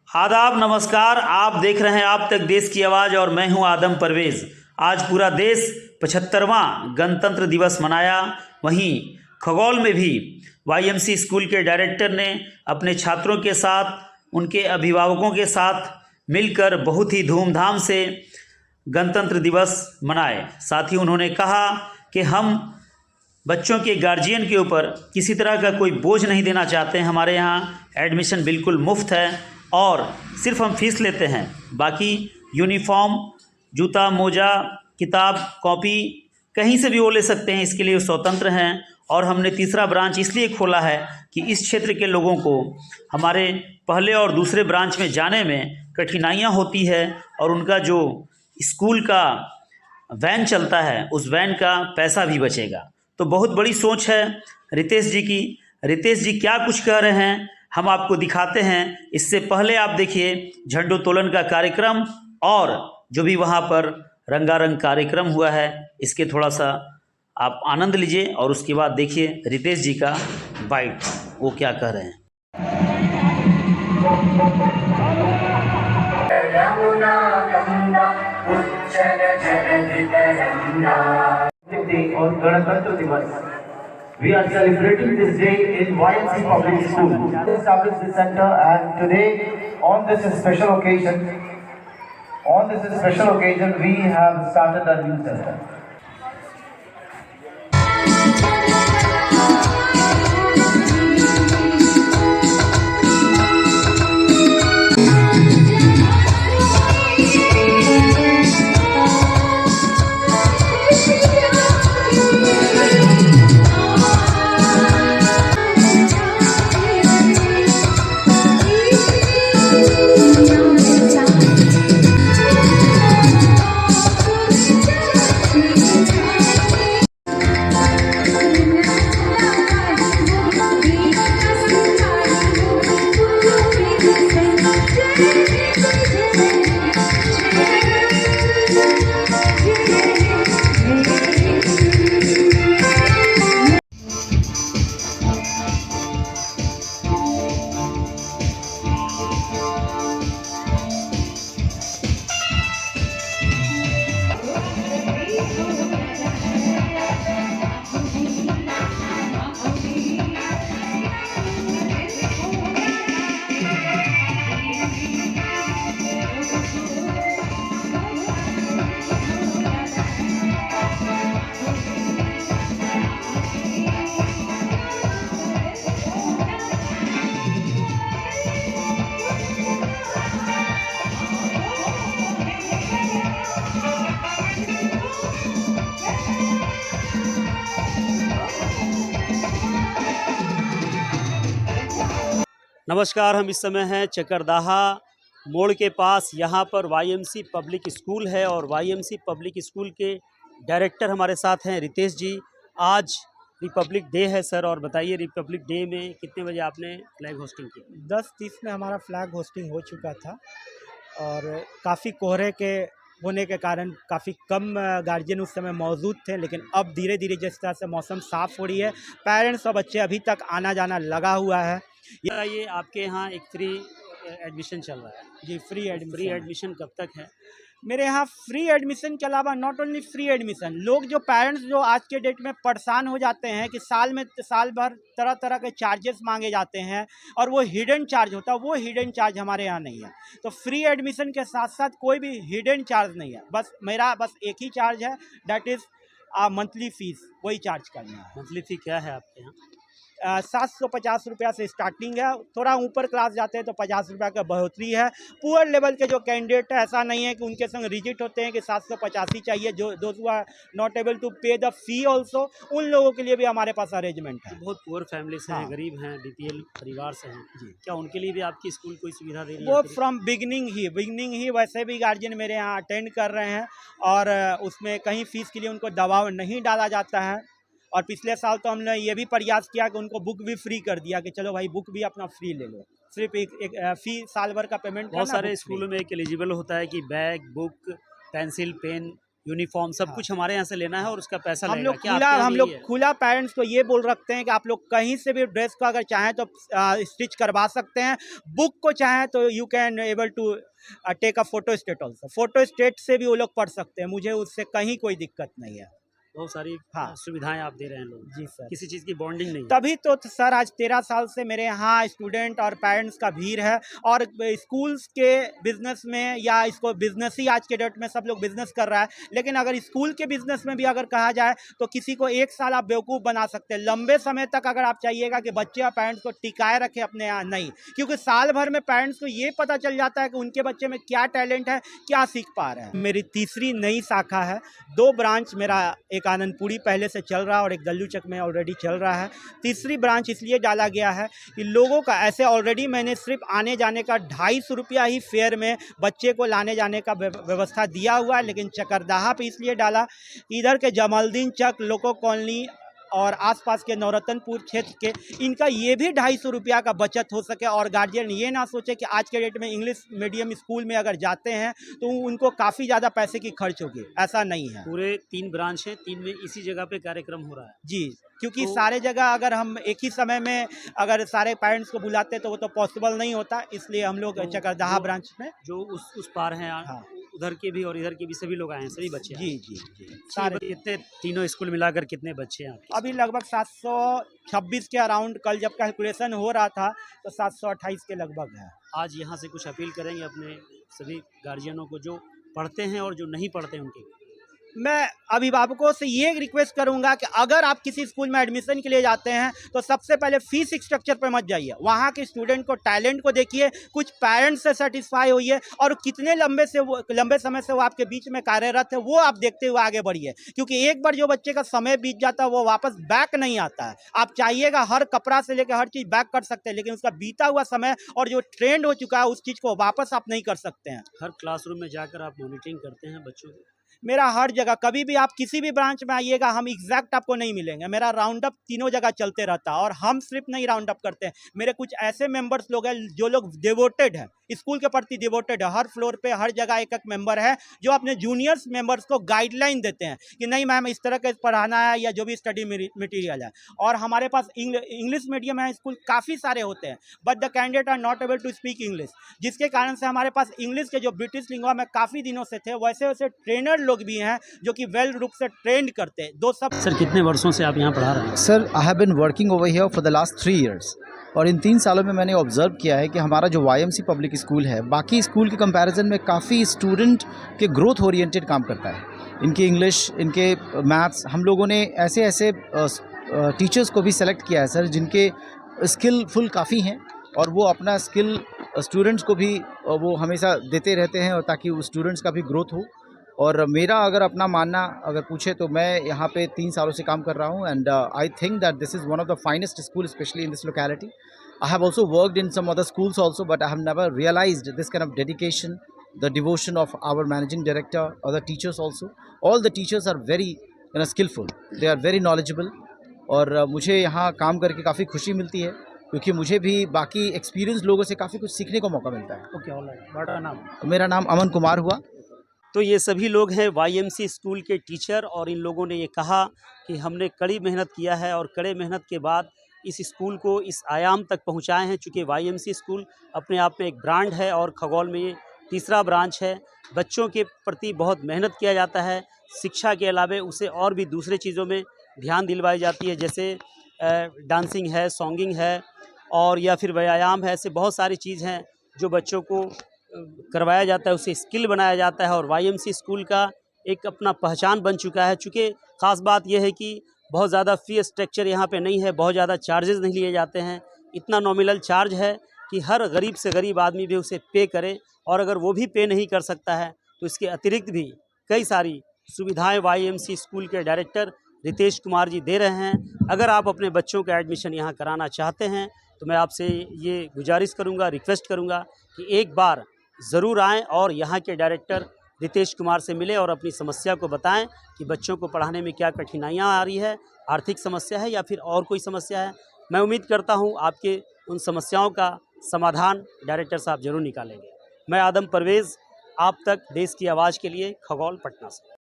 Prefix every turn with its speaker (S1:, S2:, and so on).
S1: आदाब नमस्कार। आप देख रहे हैं आप तक देश की आवाज़ और मैं हूं आदम परवेज़। आज पूरा देश 75वां गणतंत्र दिवस मनाया। वहीं खगौल में भी वाईएमसी स्कूल के डायरेक्टर ने अपने छात्रों के साथ, उनके अभिभावकों के साथ मिलकर बहुत ही धूमधाम से गणतंत्र दिवस मनाए। साथ ही उन्होंने कहा कि हम बच्चों के गार्जियन के ऊपर किसी तरह का कोई बोझ नहीं देना चाहते हैं। हमारे यहाँ एडमिशन बिल्कुल मुफ्त है और सिर्फ हम फीस लेते हैं, बाकी यूनिफॉर्म, जूता, मोजा, किताब, कॉपी कहीं से भी वो ले सकते हैं, इसके लिए वो स्वतंत्र हैं। और हमने तीसरा ब्रांच इसलिए खोला है कि इस क्षेत्र के लोगों को हमारे पहले और दूसरे ब्रांच में जाने में कठिनाइयाँ होती है और उनका जो स्कूल का वैन चलता है उस वैन का पैसा भी बचेगा। तो बहुत बड़ी सोच है रितेश जी की। रितेश जी क्या कुछ कह रहे हैं हम आपको दिखाते हैं। इससे पहले आप देखिए झंडोत्तोलन का कार्यक्रम और जो भी वहाँ पर रंगारंग कार्यक्रम हुआ है, इसके थोड़ा सा आप आनंद लीजिए और उसके बाद देखिए रितेश जी का बाइट, वो क्या कह रहे हैं।
S2: On Ganatantra Divas, we are celebrating this day in YMC Public School. We established this center, and today, on this special occasion, we have started a new center.
S1: नमस्कार, हम इस समय हैं चकरदाहा मोड़ के पास। यहाँ पर वाईएमसी पब्लिक स्कूल है और वाईएमसी पब्लिक स्कूल के डायरेक्टर हमारे साथ हैं रितेश जी। आज रिपब्लिक डे है सर, और बताइए रिपब्लिक डे में कितने बजे आपने फ्लैग होस्टिंग की?
S3: 10:30 में हमारा फ्लैग होस्टिंग हो चुका था और काफ़ी कोहरे के होने के कारण काफ़ी कम गार्जियन उस समय मौजूद थे, लेकिन अब धीरे धीरे जिस तरह से मौसम साफ़ हो रही है, पेरेंट्स और बच्चे अभी तक आना जाना लगा हुआ है।
S1: ये आपके यहाँ एक फ्री एडमिशन चल रहा है?
S3: जी, फ्री
S1: एडमिशन कब तक है?
S3: मेरे यहाँ फ्री एडमिशन के अलावा नॉट ओनली फ्री एडमिशन, लोग जो पेरेंट्स जो आज के डेट में परेशान हो जाते हैं कि साल भर तरह तरह के चार्जेस मांगे जाते हैं और वो हिडन चार्ज होता है, वो हिडन चार्ज हमारे यहाँ नहीं है। तो फ्री एडमिशन के साथ साथ कोई भी हिडन चार्ज नहीं है। मेरा एक ही चार्ज है, दैट इज़ मंथली फीस, वही चार्ज करना है।
S1: मंथली फ़ी क्या है आपके यहाँ?
S3: 750 रुपया से स्टार्टिंग है। थोड़ा ऊपर क्लास जाते हैं तो 50 रुपया का बढ़ोतरी है। पुअर लेवल के जो कैंडिडेट है, ऐसा नहीं है कि उनके संग रिजिट होते हैं कि 750 ही चाहिए। जो आर नॉट एबल टू पे द फी ऑल्सो, उन लोगों के लिए भी हमारे पास अरेंजमेंट है।
S1: बहुत पुअर फैमिली से हैं, गरीब हैं, बीपीएल परिवार से हैं जी, क्या उनके लिए भी आपकी स्कूल कोई सुविधा दे रही है?
S3: वो फ्रॉम बिगनिंग ही वैसे भी गार्जियन मेरे यहाँ अटेंड कर रहे हैं और उसमें कहीं फ़ीस के लिए उनको दबाव नहीं डाला जाता है। और पिछले साल तो हमने ये भी प्रयास किया कि उनको बुक भी फ्री कर दिया कि चलो भाई बुक भी अपना फ्री ले लो, सिर्फ एक फी साल भर का पेमेंट।
S1: बहुत सारे स्कूलों में एक एलिजिबल होता है कि bag, book, pencil, pen uniform सब
S3: हाँ।
S1: कुछ हमारे यहाँ से लेना है और उसका पैसा
S3: हम
S1: लगेगा।
S3: लोग
S1: क्या आपके यहाँ
S3: हम
S1: भी
S3: लोग
S1: यही है?
S3: खुला पेरेंट्स को ये बोल रखते हैं कि आप लोग कहीं से भी ड्रेस को अगर चाहें तो स्टिच करवा सकते हैं। बुक को चाहें तो you can able to take a photo state also. Photo state से भी वो लोग पढ़ सकते हैं, मुझे उससे कहीं कोई दिक्कत नहीं है।
S1: बहुत सारी
S3: हाँ।
S1: सुविधाएं आप दे रहे हैं लोग।
S3: जी सर।
S1: किसी चीज़ की बॉन्डिंग नहीं है।
S3: तभी तो सर आज 13 साल से मेरे यहाँ स्टूडेंट और पेरेंट्स का भीड़ है। और स्कूल्स के बिजनेस में, या इसको बिजनेस ही आज के डेट में सब लोग बिजनेस कर रहा है, लेकिन अगर स्कूल के बिजनेस में भी अगर कहा जाए तो किसी को एक साल आप बेवकूफ़ बना सकते हैं। लंबे समय तक अगर आप चाहिएगा कि बच्चे या पेरेंट्स को टिकाए रखें अपने यहाँ, नहीं, क्योंकि साल भर में पेरेंट्स को ये पता चल जाता है कि उनके बच्चे में क्या टैलेंट है, क्या सीख पा रहे हैं। मेरी तीसरी नई शाखा है। 2 ब्रांच मेरा, एक आनंदपुरी पहले से चल रहा है और एक दल्लूचक में ऑलरेडी चल रहा है। तीसरी ब्रांच इसलिए डाला गया है कि लोगों का ऐसे ऑलरेडी मैंने सिर्फ आने जाने का 250 रुपया ही फेयर में बच्चे को लाने जाने का व्यवस्था दिया हुआ है, लेकिन चकरदाहा पे इसलिए डाला कि इधर के जमालुद्दीन चक, लोको कॉलोनी और आसपास के नवरत्नपुर क्षेत्र के, इनका ये भी 250 रुपया का बचत हो सके और गार्जियन ये ना सोचे कि आज के डेट में इंग्लिश मीडियम स्कूल में अगर जाते हैं तो उनको काफ़ी ज़्यादा पैसे की खर्च होगी। ऐसा नहीं है।
S1: पूरे 3 ब्रांच हैं, 3 में इसी जगह पे कार्यक्रम हो रहा है।
S3: जी, क्योंकि
S1: तो
S3: सारे जगह अगर हम एक ही समय में अगर सारे पेरेंट्स को बुलाते तो वो तो पॉसिबल नहीं होता, इसलिए हम लोग
S1: तो
S3: चकरदाहा
S1: जो-
S3: ब्रांच में।
S1: जो उस पार हैं,
S3: हाँ।
S1: उधर के भी और इधर के भी सभी लोग आए हैं, सभी बच्चे आए
S3: जी
S1: हैं।
S3: जी जी
S1: सारे
S3: सारे।
S1: कितने, तीनों स्कूल मिलाकर कितने बच्चे हैं आपके?
S3: अभी लगभग 726 के अराउंड, कल जब कैलकुलेशन हो रहा था तो 728 के लगभग है।
S1: आज यहाँ से कुछ अपील करेंगे अपने सभी गार्जियनों को जो पढ़ते हैं और जो नहीं पढ़ते हैं उनके?
S3: मैं अभिभावकों से ये रिक्वेस्ट करूंगा कि अगर आप किसी स्कूल में एडमिशन के लिए जाते हैं तो सबसे पहले फीस स्ट्रक्चर पर मत जाइए, वहाँ के स्टूडेंट को, टैलेंट को देखिए, कुछ पेरेंट्स से सेटिस्फाई होइए और कितने लंबे समय से वो आपके बीच में कार्यरत है वो आप देखते हुए आगे बढ़िए, क्योंकि एक बार जो बच्चे का समय बीत जाता है वो वापस बैक नहीं आता है। आप चाहिएगा हर कपड़ा से लेकर हर चीज़ बैक कर सकते हैं, लेकिन उसका बीता हुआ समय और जो ट्रेंड हो चुका है उस चीज़ को वापस आप नहीं कर सकते हैं।
S1: हर क्लासरूम में जाकर आप मॉनिटरिंग करते हैं बच्चों की?
S3: मेरा हर जगह, कभी भी आप किसी भी ब्रांच में आइएगा, हम एग्जैक्ट आपको नहीं मिलेंगे। मेरा राउंड अप तीनों जगह चलते रहता है और हम सिर्फ नहीं राउंड अप करते हैं, मेरे कुछ ऐसे मेंबर्स लोग हैं जो लोग डिवोटेड हैं, स्कूल के प्रति डिवोटेड है। हर फ्लोर पे हर जगह एक एक मेंबर है जो अपने जूनियर्स मेंबर्स को गाइडलाइन देते हैं कि नहीं मैम इस तरह का पढ़ाना है या जो भी स्टडी मटेरियल है। और हमारे पास इंग्लिश मीडियम है स्कूल काफ़ी सारे होते हैं, but the candidate are not able to speak English, जिसके कारण से हमारे पास इंग्लिश के जो ब्रिटिश लिंगुआ में काफ़ी दिनों से थे, वैसे वैसे ट्रेनर लोग भी हैं जो कि वेल रूप से ट्रेंड करते हैं। दो सब।
S1: सर कितने वर्षों से आप यहाँ पढ़ा रहे हैं?
S4: Sir I have been working over here for the last 3 years और इन 3 सालों में मैंने ऑब्जर्व किया है कि हमारा जो YMC पब्लिक स्कूल है बाकी स्कूल के कंपैरिजन में काफ़ी स्टूडेंट के ग्रोथ ओरिएंटेड काम करता है। इनके इंग्लिश, इनके मैथ्स, हम लोगों ने ऐसे ऐसे टीचर्स को भी सेलेक्ट किया है सर जिनके स्किलफुल काफ़ी हैं और वो अपना स्किल स्टूडेंट्स को भी वो हमेशा देते रहते हैं और ताकि उस स्टूडेंट्स का भी ग्रोथ हो। और मेरा अगर अपना मानना अगर पूछे तो मैं यहाँ पे 3 सालों से काम कर रहा हूँ and I think that this is one of the finest school specially in this locality. I have also worked in some other schools also but I have never realised this kind of dedication, the devotion of our managing director, other teachers also. All the teachers are very skillful, they are very knowledgeable और मुझे यहाँ काम करके काफ़ी खुशी मिलती है क्योंकि मुझे भी बाकी एक्सपीरियंस लोगों से काफ़ी कुछ सीखने का मौका मिलता है।
S1: Okay, alright. बड़ा नाम?
S4: मेरा नाम अमन कुमार हुआ।
S1: तो ये सभी लोग हैं YMC स्कूल के टीचर और इन लोगों ने ये कहा कि हमने कड़ी मेहनत किया है और कड़े मेहनत के बाद इस स्कूल को इस आयाम तक पहुंचाए हैं। चूँकि YMC स्कूल अपने आप में एक ब्रांड है और खगौल में ये तीसरा ब्रांच है। बच्चों के प्रति बहुत मेहनत किया जाता है, शिक्षा के अलावे उसे और भी दूसरे चीज़ों में ध्यान दिलवाई जाती है, जैसे डांसिंग है, सॉन्गिंग है और या फिर व्यायाम है। ऐसे बहुत सारी चीज़ हैं जो बच्चों को करवाया जाता है, उसे स्किल बनाया जाता है और YMC स्कूल का एक अपना पहचान बन चुका है। चूँकि ख़ास बात यह है कि बहुत ज़्यादा फ़ी स्ट्रक्चर यहाँ पे नहीं है, बहुत ज़्यादा चार्जेस नहीं लिए जाते हैं। इतना नॉमिनल चार्ज है कि हर गरीब से गरीब आदमी भी उसे पे करे और अगर वो भी पे नहीं कर सकता है तो इसके अतिरिक्त भी कई सारी सुविधाएं YMC स्कूल के डायरेक्टर रितेश कुमार जी दे रहे हैं। अगर आप अपने बच्चों का एडमिशन यहाँ कराना चाहते हैं तो मैं आपसे ये गुजारिश करूँगा, रिक्वेस्ट करूँगा कि एक बार ज़रूर आएँ और यहाँ के डायरेक्टर रितेश कुमार से मिले और अपनी समस्या को बताएं कि बच्चों को पढ़ाने में क्या कठिनाइयाँ आ रही है, आर्थिक समस्या है या फिर और कोई समस्या है। मैं उम्मीद करता हूँ आपके उन समस्याओं का समाधान डायरेक्टर साहब जरूर निकालेंगे। मैं आदम परवेज़ आप तक देश की आवाज़ के लिए खगौल, पटना से।